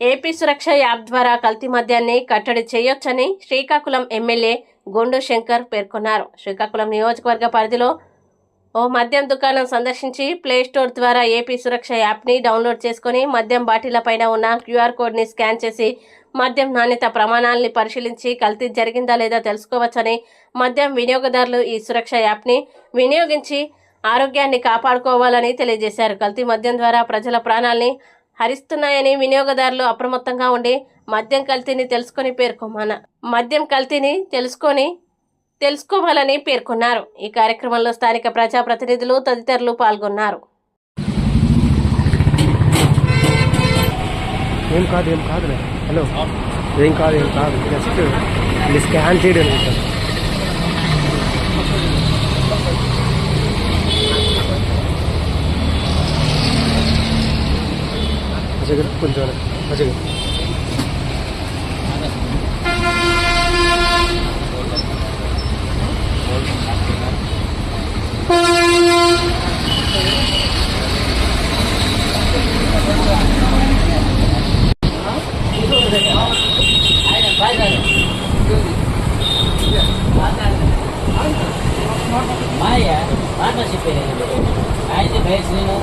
AP సురక్ష app ద్వారా కల్తీ మద్యాన్ని కట్టడి చేయొచ్చని శ్రీకాకుళం ఎమ్మెల్యే గొండు శంకర్ పేర్కొన్నారు. శ్రీకాకుళం నియోజకవర్గ పరిధిలో ఓ మద్యం దుకాణం సందర్శించి ప్లేస్టోర్ ద్వారా ఏపీ సురక్ష యాప్ని డౌన్లోడ్ చేసుకుని మద్యం బాటిళ్ల పైన ఉన్న క్యూఆర్ కోడ్ని స్కాన్ చేసి మద్యం నాణ్యత ప్రమాణాలని పరిశీలించి కల్తీ జరిగిందా లేదా తెలుసుకోవచ్చని, మద్యం వినియోగదారులు ఈ సురక్ష యాప్ని వినియోగించి ఆరోగ్యాన్ని కాపాడుకోవాలని తెలియజేశారు. కల్తీ మద్యం ద్వారా ప్రజల ప్రాణాలని హరిస్తున్నాయని, వినియోగదారులు అప్రమత్తంగా ఉండి మద్యం కల్తీని తెలుసుకోవాలని పేర్కొన్నారు. ఈ కార్యక్రమంలో స్థానిక ప్రజాప్రతినిధులు తదితరులు పాల్గొన్నారు. కొంచెం Maya, mana sih pilih? Ayo baik sini lo.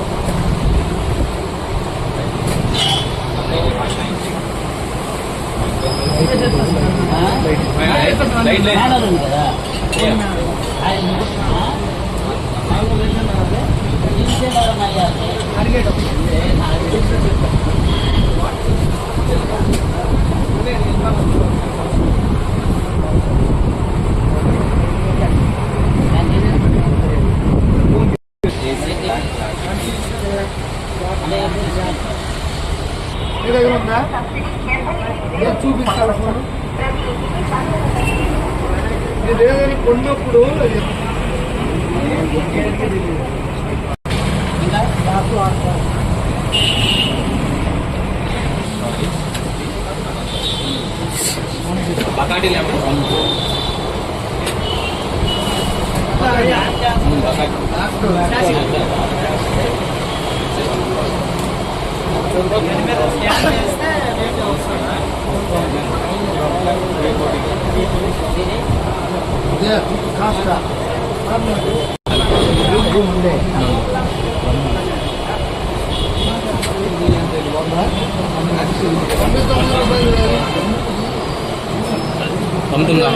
చూపిస్తాను ఏదైనా కొన్నప్పుడు బకాటి అమ్ముతుందా